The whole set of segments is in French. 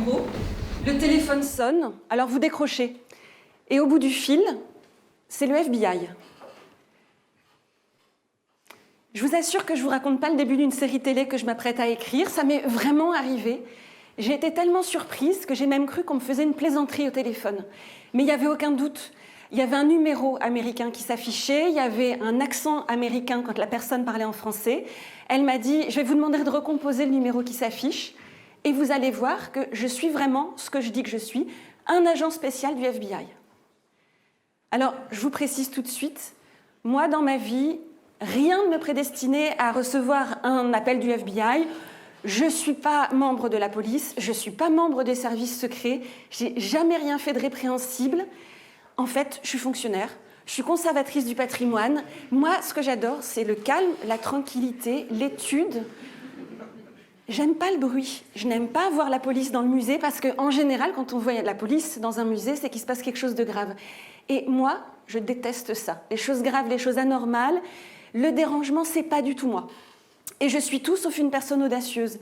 bureau, le téléphone sonne, alors vous décrochez. Et au bout du fil, c'est le FBI. Je vous assure que je ne vous raconte pas le début d'une série télé que je m'apprête à écrire, ça m'est vraiment arrivé. J'ai été tellement surprise que j'ai même cru qu'on me faisait une plaisanterie au téléphone. Mais il n'y avait aucun doute. Il y avait un numéro américain qui s'affichait, il y avait un accent américain quand la personne parlait en français. Elle m'a dit « Je vais vous demander de recomposer le numéro qui s'affiche et vous allez voir que je suis vraiment ce que je dis que je suis, un agent spécial du FBI. » Alors, je vous précise tout de suite, moi, dans ma vie, rien ne me prédestinait à recevoir un appel du FBI. Je ne suis pas membre de la police, je ne suis pas membre des services secrets, je n'ai jamais rien fait de répréhensible. En fait, je suis fonctionnaire, je suis conservatrice du patrimoine. Moi, ce que j'adore, c'est le calme, la tranquillité, l'étude. J'aime pas le bruit. Je n'aime pas voir la police dans le musée parce qu'en général, quand on voit la police dans un musée, c'est qu'il se passe quelque chose de grave. Et moi, je déteste ça. Les choses graves, les choses anormales, le dérangement, c'est pas du tout moi. Et je suis tout sauf une personne audacieuse.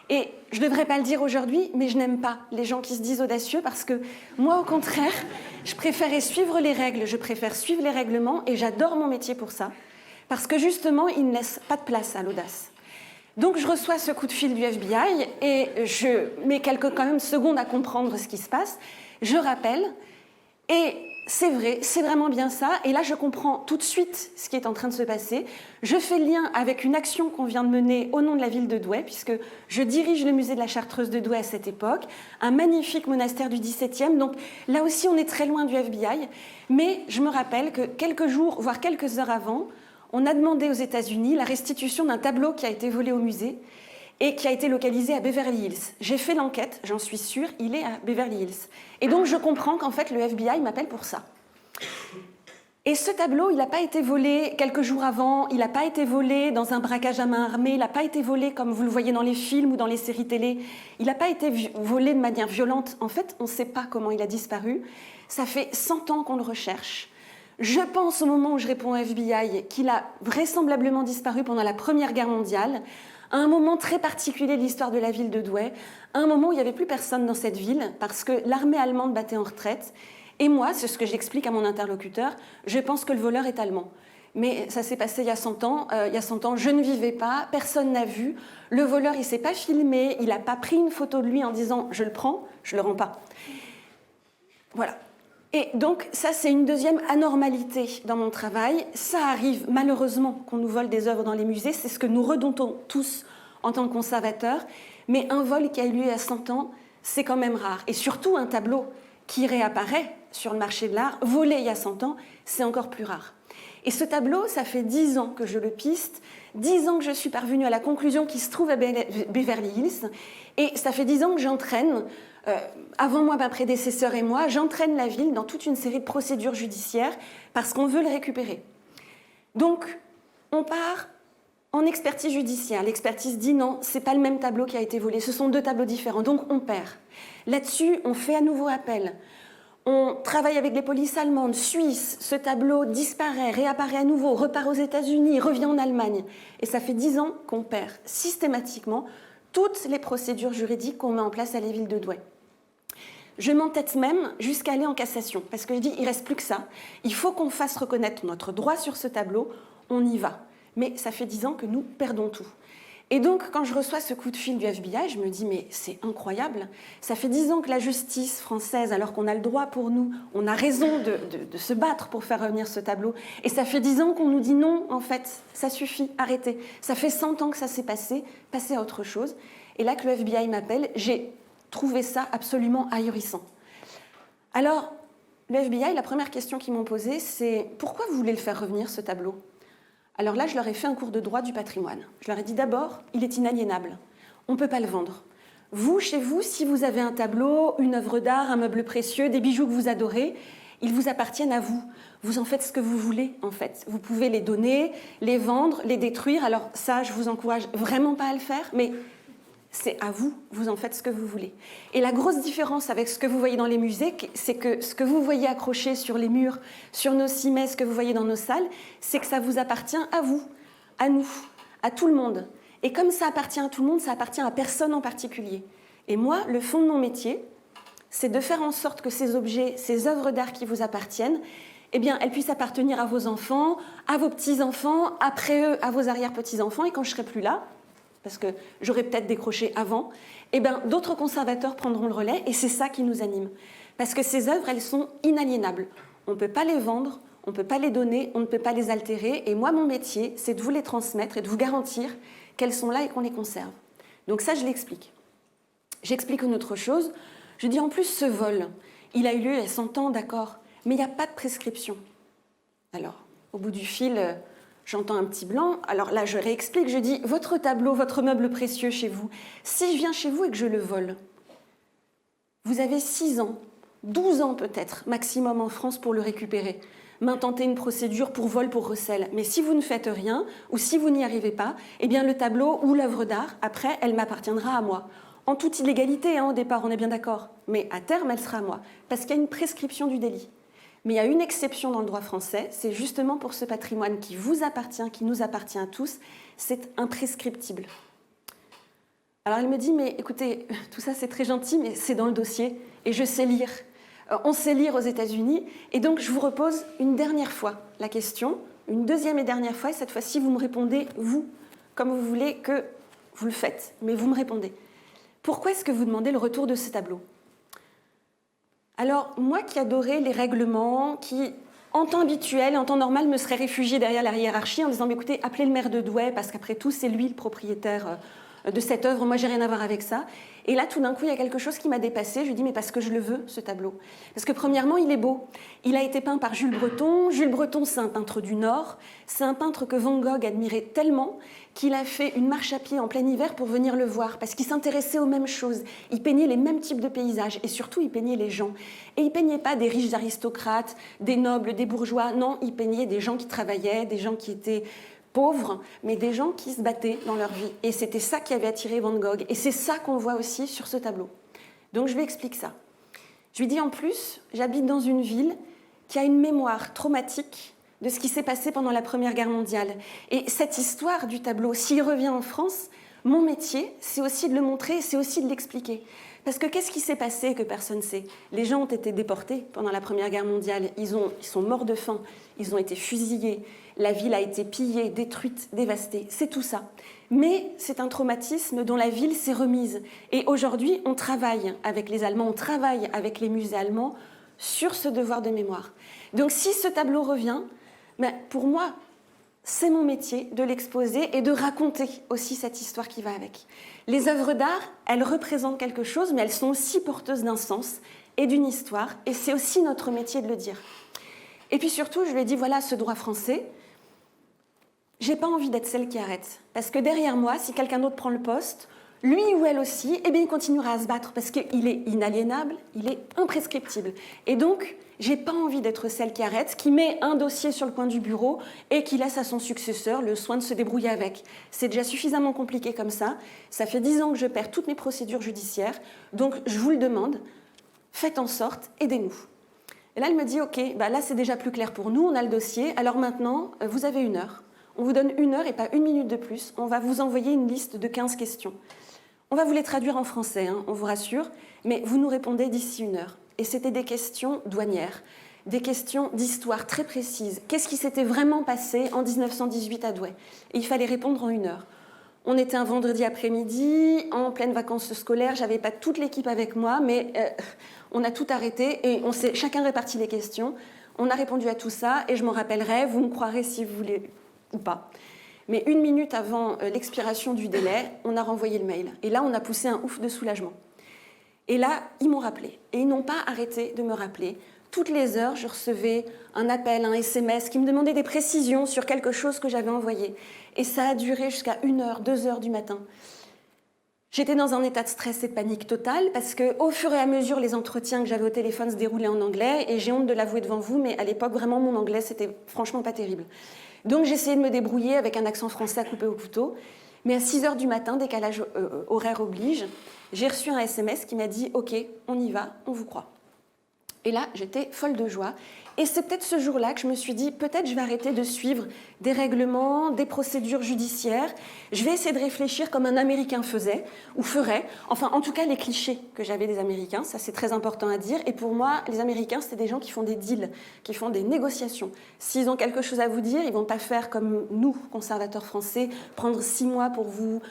Et je ne devrais pas le dire aujourd'hui, mais je n'aime pas les gens qui se disent audacieux parce que moi, au contraire, je préférais suivre les règles, je préfère suivre les règlements et j'adore mon métier pour ça. Parce que justement, il ne laisse pas de place à l'audace. Donc je reçois ce coup de fil du FBI et je mets quelques quand même secondes à comprendre ce qui se passe. Je rappelle et c'est vrai, c'est vraiment bien ça. Et là, je comprends tout de suite ce qui est en train de se passer. Je fais le lien avec une action qu'on vient de mener au nom de la ville de Douai, puisque je dirige le musée de la Chartreuse de Douai à cette époque, un magnifique monastère du XVIIe. Donc là aussi, on est très loin du FBI. Mais je me rappelle que quelques jours, voire quelques heures avant, on a demandé aux États-Unis la restitution d'un tableau qui a été volé au musée et qui a été localisé à Beverly Hills. J'ai fait l'enquête, j'en suis sûre, il est à Beverly Hills. Et donc je comprends qu'en fait le FBI m'appelle pour ça. Et ce tableau, il n'a pas été volé quelques jours avant, il n'a pas été volé dans un braquage à main armée, il n'a pas été volé comme vous le voyez dans les films ou dans les séries télé, il n'a pas été volé de manière violente. En fait, on ne sait pas comment il a disparu. Ça fait 100 ans qu'on le recherche. Je pense au moment où je réponds au FBI qu'il a vraisemblablement disparu pendant la Première Guerre mondiale, à un moment très particulier de l'histoire de la ville de Douai, à un moment où il n'y avait plus personne dans cette ville parce que l'armée allemande battait en retraite. Et moi, c'est ce que j'explique à mon interlocuteur, je pense que le voleur est allemand. Mais ça s'est passé il y a 100 ans. Il y a 100 ans, je ne vivais pas, personne n'a vu. Le voleur, il ne s'est pas filmé, il n'a pas pris une photo de lui en disant « je le prends, je ne le rends pas ». Voilà. Et donc, ça, c'est une deuxième anormalité dans mon travail. Ça arrive malheureusement qu'on nous vole des œuvres dans les musées. C'est ce que nous redoutons tous en tant que conservateurs. Mais un vol qui a eu lieu il y a 100 ans, c'est quand même rare. Et surtout, un tableau qui réapparaît sur le marché de l'art, volé il y a 100 ans, c'est encore plus rare. Et ce tableau, ça fait 10 ans que je le piste, 10 ans que je suis parvenue à la conclusion qu'il se trouve à Beverly Hills. Et ça fait 10 ans que j'entraîne... avant moi, ma prédécesseur et moi, j'entraîne la ville dans toute une série de procédures judiciaires parce qu'on veut le récupérer. Donc, on part en expertise judiciaire. L'expertise dit non, c'est pas le même tableau qui a été volé, ce sont deux tableaux différents, donc on perd. Là-dessus, on fait à nouveau appel. On travaille avec les polices allemandes, suisses, ce tableau disparaît, réapparaît à nouveau, repart aux États-Unis, revient en Allemagne. Et ça fait 10 ans qu'on perd systématiquement toutes les procédures juridiques qu'on met en place à la ville de Douai. Je m'entête même jusqu'à aller en cassation, parce que je dis, il ne reste plus que ça. Il faut qu'on fasse reconnaître notre droit sur ce tableau, on y va. Mais ça fait 10 ans que nous perdons tout. Et donc, quand je reçois ce coup de fil du FBI, je me dis, mais c'est incroyable. Ça fait 10 ans que la justice française, alors qu'on a le droit pour nous, on a raison de se battre pour faire revenir ce tableau. Et ça fait 10 ans qu'on nous dit non, en fait, ça suffit, arrêtez. Ça fait 100 ans que ça s'est passé, passez à autre chose. Et là que le FBI m'appelle, j'ai trouvé ça absolument ahurissant. Alors, le FBI, la première question qu'ils m'ont posée, c'est « Pourquoi vous voulez le faire revenir, ce tableau ?» Alors là, je leur ai fait un cours de droit du patrimoine. Je leur ai dit d'abord, il est inaliénable. On ne peut pas le vendre. Vous, chez vous, si vous avez un tableau, une œuvre d'art, un meuble précieux, des bijoux que vous adorez, ils vous appartiennent à vous. Vous en faites ce que vous voulez, en fait. Vous pouvez les donner, les vendre, les détruire. Alors ça, je vous encourage vraiment pas à le faire, mais c'est à vous, vous en faites ce que vous voulez. Et la grosse différence avec ce que vous voyez dans les musées, c'est que ce que vous voyez accroché sur les murs, sur nos cimets, ce que vous voyez dans nos salles, c'est que ça vous appartient à vous, à nous, à tout le monde. Et comme ça appartient à tout le monde, ça appartient à personne en particulier. Et moi, le fond de mon métier, c'est de faire en sorte que ces objets, ces œuvres d'art qui vous appartiennent, eh bien, elles puissent appartenir à vos enfants, à vos petits-enfants, après eux, à vos arrière-petits-enfants, et quand je ne serai plus là, parce que j'aurais peut-être décroché avant, eh bien, d'autres conservateurs prendront le relais, et c'est ça qui nous anime. Parce que ces œuvres, elles sont inaliénables. On ne peut pas les vendre, on ne peut pas les donner, on ne peut pas les altérer, et moi, mon métier, c'est de vous les transmettre et de vous garantir qu'elles sont là et qu'on les conserve. Donc ça, je l'explique. J'explique une autre chose. Je dis en plus, ce vol, il a eu lieu il y a 100 ans, d'accord, mais il n'y a pas de prescription. Alors, au bout du fil, j'entends un petit blanc. Alors là, je réexplique, je dis, votre tableau, votre meuble précieux chez vous, si je viens chez vous et que je le vole, vous avez 6 ans, 12 ans peut-être, maximum en France pour le récupérer. M'intenter une procédure pour vol, pour recel. Mais si vous ne faites rien, ou si vous n'y arrivez pas, eh bien le tableau ou l'œuvre d'art, après, elle m'appartiendra à moi. En toute illégalité, au départ, on est bien d'accord. Mais à terme, elle sera à moi. Parce qu'il y a une prescription du délit. Mais il y a une exception dans le droit français, c'est justement pour ce patrimoine qui vous appartient, qui nous appartient à tous, c'est imprescriptible. Alors elle me dit, mais écoutez, tout ça c'est très gentil, mais c'est dans le dossier, et je sais lire. On sait lire aux États-Unis, et donc je vous repose une dernière fois la question, une deuxième et dernière fois, et cette fois-ci vous me répondez, vous, comme vous voulez que vous le faites, mais vous me répondez. Pourquoi est-ce que vous demandez le retour de ce tableau ? Alors, moi qui adorais les règlements, qui, en temps habituel, en temps normal, me serais réfugiée derrière la hiérarchie en disant, mais écoutez, appelez le maire de Douai, parce qu'après tout, c'est lui le propriétaire de cette œuvre, moi j'ai rien à voir avec ça. Et là, tout d'un coup, il y a quelque chose qui m'a dépassée. Je lui dis, mais parce que je le veux, ce tableau. Parce que premièrement, il est beau. Il a été peint par Jules Breton. Jules Breton, c'est un peintre du Nord. C'est un peintre que Van Gogh admirait tellement qu'il a fait une marche à pied en plein hiver pour venir le voir, parce qu'il s'intéressait aux mêmes choses. Il peignait les mêmes types de paysages, et surtout, il peignait les gens. Et il peignait pas des riches aristocrates, des nobles, des bourgeois. Non, il peignait des gens qui travaillaient, des gens qui étaient pauvres, mais des gens qui se battaient dans leur vie. Et c'était ça qui avait attiré Van Gogh. Et c'est ça qu'on voit aussi sur ce tableau. Donc je lui explique ça. Je lui dis en plus, j'habite dans une ville qui a une mémoire traumatique de ce qui s'est passé pendant la Première Guerre mondiale. Et cette histoire du tableau, s'il revient en France, mon métier, c'est aussi de le montrer, c'est aussi de l'expliquer. Parce que qu'est-ce qui s'est passé que personne ne sait ? Les gens ont été déportés pendant la Première Guerre mondiale, ils sont morts de faim, ils ont été fusillés, la ville a été pillée, détruite, dévastée, c'est tout ça. Mais c'est un traumatisme dont la ville s'est remise. Et aujourd'hui, on travaille avec les Allemands, on travaille avec les musées allemands sur ce devoir de mémoire. Donc si ce tableau revient, pour moi, c'est mon métier de l'exposer et de raconter aussi cette histoire qui va avec. Les œuvres d'art, elles représentent quelque chose, mais elles sont aussi porteuses d'un sens et d'une histoire, et c'est aussi notre métier de le dire. Et puis surtout, je lui ai dit, voilà, ce droit français, j'ai pas envie d'être celle qui arrête, parce que derrière moi, si quelqu'un d'autre prend le poste, lui ou elle aussi, eh bien, il continuera à se battre, parce qu'il est inaliénable, il est imprescriptible. Et donc, j'ai pas envie d'être celle qui arrête, qui met un dossier sur le coin du bureau et qui laisse à son successeur le soin de se débrouiller avec. C'est déjà suffisamment compliqué comme ça. Ça fait 10 ans que je perds toutes mes procédures judiciaires. Donc, je vous le demande, faites en sorte, aidez-nous. Et là, elle me dit, OK, là, c'est déjà plus clair pour nous, on a le dossier. Alors maintenant, vous avez 1 heure. On vous donne 1 heure et pas 1 minute de plus. On va vous envoyer une liste de 15 questions. On va vous les traduire en français, on vous rassure, mais vous nous répondez d'ici 1 heure. Et c'était des questions douanières, des questions d'histoire très précises. Qu'est-ce qui s'était vraiment passé en 1918 à Douai ? Et il fallait répondre en 1 heure. On était un vendredi après-midi, en pleine vacances scolaires, j'avais pas toute l'équipe avec moi, mais on a tout arrêté et on s'est chacun réparti les questions. On a répondu à tout ça et je m'en rappellerai, vous me croirez si vous voulez ou pas. Mais 1 minute avant l'expiration du délai, on a renvoyé le mail. Et là, on a poussé un ouf de soulagement. Et là, ils m'ont rappelé. Et ils n'ont pas arrêté de me rappeler. Toutes les heures, je recevais un appel, un SMS qui me demandait des précisions sur quelque chose que j'avais envoyé. Et ça a duré jusqu'à 1 heure, 2 heures du matin. J'étais dans un état de stress et de panique totale parce qu'au fur et à mesure, les entretiens que j'avais au téléphone se déroulaient en anglais. Et j'ai honte de l'avouer devant vous, mais à l'époque, vraiment, mon anglais, c'était franchement pas terrible. Donc j'essayais de me débrouiller avec un accent français à couper au couteau. Mais à 6 heures du matin, décalage horaire oblige, j'ai reçu un SMS qui m'a dit « Ok, on y va, on vous croit ». Et là, j'étais folle de joie. Et c'est peut-être ce jour-là que je me suis dit, peut-être je vais arrêter de suivre des règlements, des procédures judiciaires. Je vais essayer de réfléchir comme un Américain faisait ou ferait. Enfin, en tout cas, les clichés que j'avais des Américains, ça c'est très important à dire. Et pour moi, les Américains, c'était des gens qui font des deals, qui font des négociations. S'ils ont quelque chose à vous dire, ils ne vont pas faire comme nous, conservateurs français, prendre 6 mois pour vous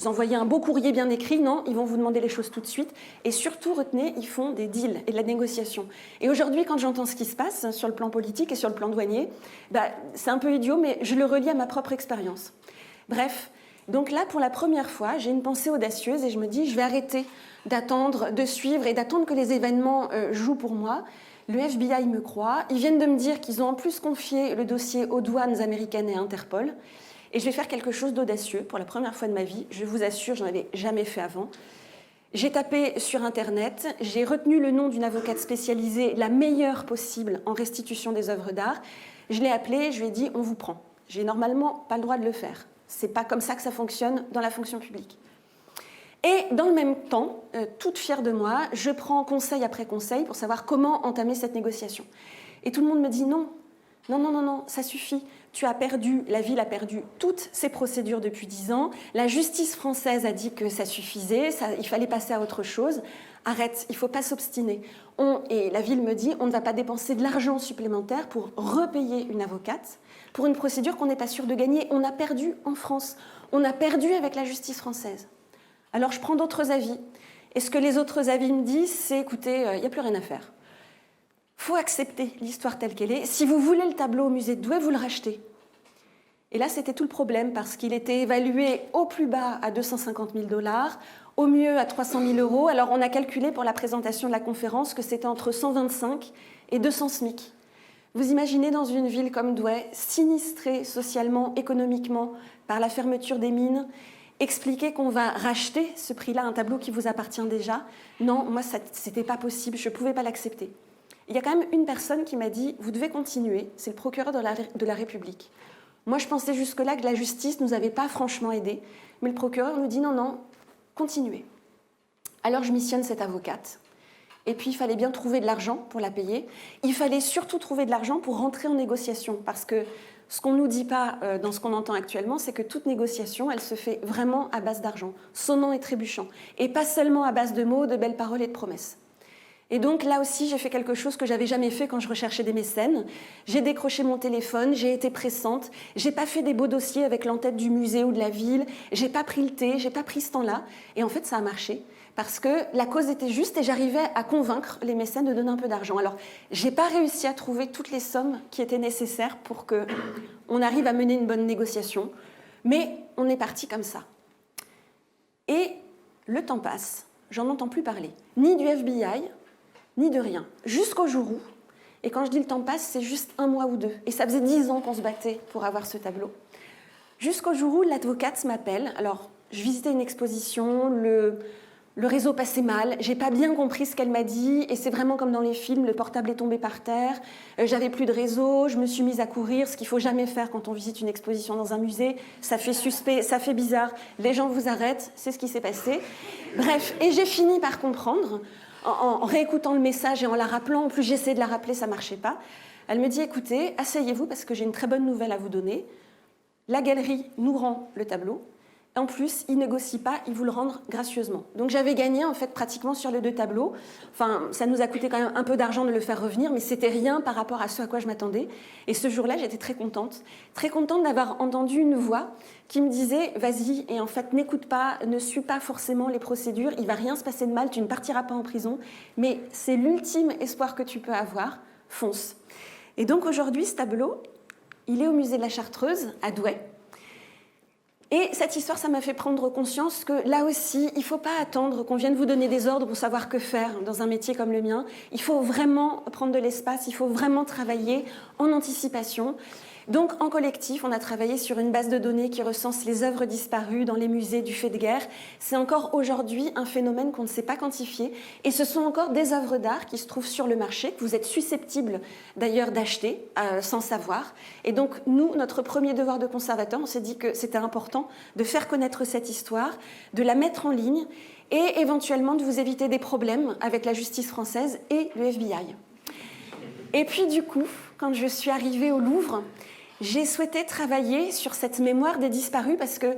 envoyer un beau courrier bien écrit, non, ils vont vous demander les choses tout de suite. Et surtout, retenez, ils font des deals et de la négociation. Et aujourd'hui, quand j'entends ce qui se passe sur le plan politique et sur le plan douanier, c'est un peu idiot, mais je le relie à ma propre expérience. Bref, donc là, pour la première fois, j'ai une pensée audacieuse et je me dis, je vais arrêter d'attendre, de suivre et d'attendre que les événements jouent pour moi. Le FBI me croit. Ils viennent de me dire qu'ils ont en plus confié le dossier aux douanes américaines et à Interpol. Et je vais faire quelque chose d'audacieux pour la première fois de ma vie. Je vous assure, je n'en avais jamais fait avant. J'ai tapé sur Internet, j'ai retenu le nom d'une avocate spécialisée, la meilleure possible en restitution des œuvres d'art. Je l'ai appelée, je lui ai dit, on vous prend. J'ai normalement pas le droit de le faire. C'est pas comme ça que ça fonctionne dans la fonction publique. Et dans le même temps, toute fière de moi, je prends conseil après conseil pour savoir comment entamer cette négociation. Et tout le monde me dit non, ça suffit. Tu as perdu, la ville a perdu toutes ses procédures depuis 10 ans. La justice française a dit que ça suffisait, il fallait passer à autre chose. Arrête, il ne faut pas s'obstiner. Et la ville me dit, on ne va pas dépenser de l'argent supplémentaire pour repayer une avocate pour une procédure qu'on n'est pas sûr de gagner. On a perdu en France. On a perdu avec la justice française. Alors je prends d'autres avis. Et ce que les autres avis me disent, c'est, écoutez, il n'y a plus rien à faire. Il faut accepter l'histoire telle qu'elle est. Si vous voulez le tableau au musée de Douai, vous le rachetez. Et là, c'était tout le problème parce qu'il était évalué au plus bas à 250 000 $, au mieux à 300 000 €. Alors, on a calculé pour la présentation de la conférence que c'était entre 125 et 200 SMIC. Vous imaginez dans une ville comme Douai, sinistrée socialement, économiquement, par la fermeture des mines, expliquer qu'on va racheter ce prix-là, un tableau qui vous appartient déjà. Non, moi, ce n'était pas possible, je ne pouvais pas l'accepter. Il y a quand même une personne qui m'a dit « Vous devez continuer », c'est le procureur de la République. Moi, je pensais jusque-là que la justice ne nous avait pas franchement aidés, mais le procureur nous dit « Non, continuez ». Alors, je missionne cette avocate. Et puis, il fallait bien trouver de l'argent pour la payer. Il fallait surtout trouver de l'argent pour rentrer en négociation, parce que ce qu'on ne nous dit pas dans ce qu'on entend actuellement, c'est que toute négociation, elle se fait vraiment à base d'argent, sonnant et trébuchant, et pas seulement à base de mots, de belles paroles et de promesses. Et donc là aussi, j'ai fait quelque chose que j'avais jamais fait quand je recherchais des mécènes. J'ai décroché mon téléphone, j'ai été pressante, j'ai pas fait des beaux dossiers avec l'entête du musée ou de la ville, j'ai pas pris le thé, j'ai pas pris ce temps-là. Et en fait, ça a marché parce que la cause était juste et j'arrivais à convaincre les mécènes de donner un peu d'argent. Alors, j'ai pas réussi à trouver toutes les sommes qui étaient nécessaires pour qu'on arrive à mener une bonne négociation, mais on est parti comme ça. Et le temps passe, j'en entends plus parler, ni du FBI, ni de rien, jusqu'au jour où, et quand je dis le temps passe, c'est juste 1 mois ou 2, et ça faisait 10 ans qu'on se battait pour avoir ce tableau, jusqu'au jour où l'avocate m'appelle. Alors, je visitais une exposition, le réseau passait mal, j'ai pas bien compris ce qu'elle m'a dit, et c'est vraiment comme dans les films, le portable est tombé par terre, j'avais plus de réseau, je me suis mise à courir, ce qu'il faut jamais faire quand on visite une exposition dans un musée, ça fait suspect, ça fait bizarre, les gens vous arrêtent, c'est ce qui s'est passé. Bref, et j'ai fini par comprendre, en réécoutant le message et en la rappelant, en plus j'essayais de la rappeler, ça ne marchait pas. Elle me dit, écoutez, asseyez-vous parce que j'ai une très bonne nouvelle à vous donner. La galerie nous rend le tableau. En plus, ils ne négocient pas, ils vous le rendent gracieusement. Donc j'avais gagné en fait pratiquement sur les 2 tableaux. Enfin, ça nous a coûté quand même un peu d'argent de le faire revenir, mais c'était rien par rapport à ce à quoi je m'attendais. Et ce jour-là, j'étais très contente d'avoir entendu une voix qui me disait « Vas-y, et en fait, n'écoute pas, ne suis pas forcément les procédures, il ne va rien se passer de mal, tu ne partiras pas en prison, mais c'est l'ultime espoir que tu peux avoir, fonce ». Et donc aujourd'hui, ce tableau, il est au musée de la Chartreuse, à Douai. Et cette histoire, ça m'a fait prendre conscience que là aussi, il ne faut pas attendre qu'on vienne vous donner des ordres pour savoir que faire dans un métier comme le mien. Il faut vraiment prendre de l'espace, il faut vraiment travailler en anticipation. Donc, en collectif, on a travaillé sur une base de données qui recense les œuvres disparues dans les musées du fait de guerre. C'est encore aujourd'hui un phénomène qu'on ne sait pas quantifier. Et ce sont encore des œuvres d'art qui se trouvent sur le marché, que vous êtes susceptibles d'ailleurs d'acheter sans savoir. Et donc, nous, notre premier devoir de conservateur, on s'est dit que c'était important de faire connaître cette histoire, de la mettre en ligne et éventuellement de vous éviter des problèmes avec la justice française et le FBI. Et puis, du coup, quand je suis arrivée au Louvre, j'ai souhaité travailler sur cette mémoire des disparus parce que,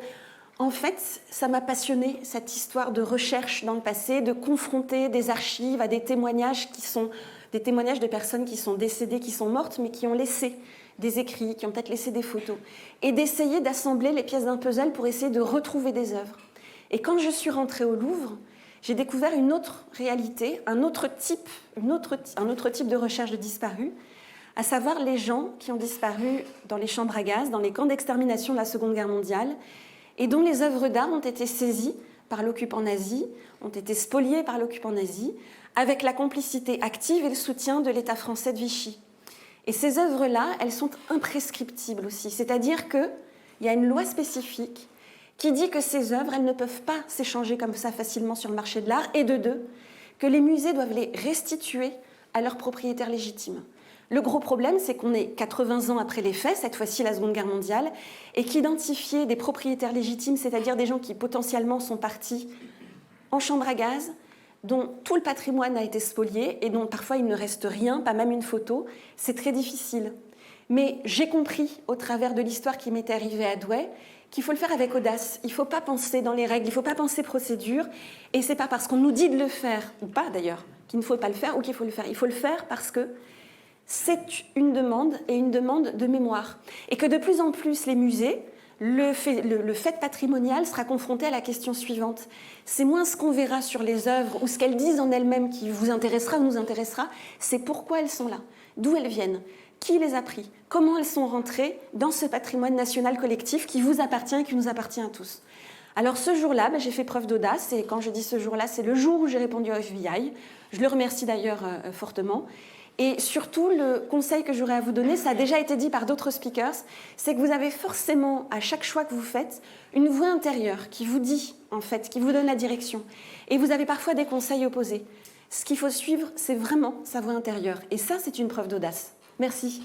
en fait, ça m'a passionnée, cette histoire de recherche dans le passé, de confronter des archives à des témoignages qui sont des témoignages de personnes qui sont décédées, qui sont mortes, mais qui ont laissé des écrits, qui ont peut-être laissé des photos, et d'essayer d'assembler les pièces d'un puzzle pour essayer de retrouver des œuvres. Et quand je suis rentrée au Louvre, j'ai découvert une autre réalité, un autre type de recherche de disparus, à savoir les gens qui ont disparu dans les chambres à gaz, dans les camps d'extermination de la Seconde Guerre mondiale, et dont les œuvres d'art ont été saisies par l'occupant nazi, ont été spoliées par l'occupant nazi, avec la complicité active et le soutien de l'État français de Vichy. Et ces œuvres-là, elles sont imprescriptibles aussi, c'est-à-dire qu'il y a une loi spécifique qui dit que ces œuvres, elles ne peuvent pas s'échanger comme ça facilement sur le marché de l'art, et de deux, que les musées doivent les restituer à leurs propriétaires légitimes. Le gros problème, c'est qu'on est 80 ans après les faits, cette fois-ci la Seconde Guerre mondiale, et qu'identifier des propriétaires légitimes, c'est-à-dire des gens qui potentiellement sont partis en chambre à gaz, dont tout le patrimoine a été spolié et dont parfois il ne reste rien, pas même une photo, c'est très difficile. Mais j'ai compris, au travers de l'histoire qui m'était arrivée à Douai, qu'il faut le faire avec audace. Il ne faut pas penser dans les règles, il ne faut pas penser procédure. Et ce n'est pas parce qu'on nous dit de le faire, ou pas d'ailleurs, qu'il ne faut pas le faire ou qu'il faut le faire. Il faut le faire parce que c'est une demande et une demande de mémoire. Et que de plus en plus les musées, le fait patrimonial sera confronté à la question suivante. C'est moins ce qu'on verra sur les œuvres ou ce qu'elles disent en elles-mêmes qui vous intéressera ou nous intéressera, c'est pourquoi elles sont là, d'où elles viennent. Qui les a pris? Comment elles sont rentrées dans ce patrimoine national collectif qui vous appartient et qui nous appartient à tous? Alors ce jour-là, j'ai fait preuve d'audace, et quand je dis ce jour-là, c'est le jour où j'ai répondu au FBI. Je le remercie d'ailleurs fortement. Et surtout, le conseil que j'aurais à vous donner, ça a déjà été dit par d'autres speakers, c'est que vous avez forcément, à chaque choix que vous faites, une voix intérieure qui vous dit, en fait, qui vous donne la direction. Et vous avez parfois des conseils opposés. Ce qu'il faut suivre, c'est vraiment sa voix intérieure. Et ça, c'est une preuve d'audace. Merci.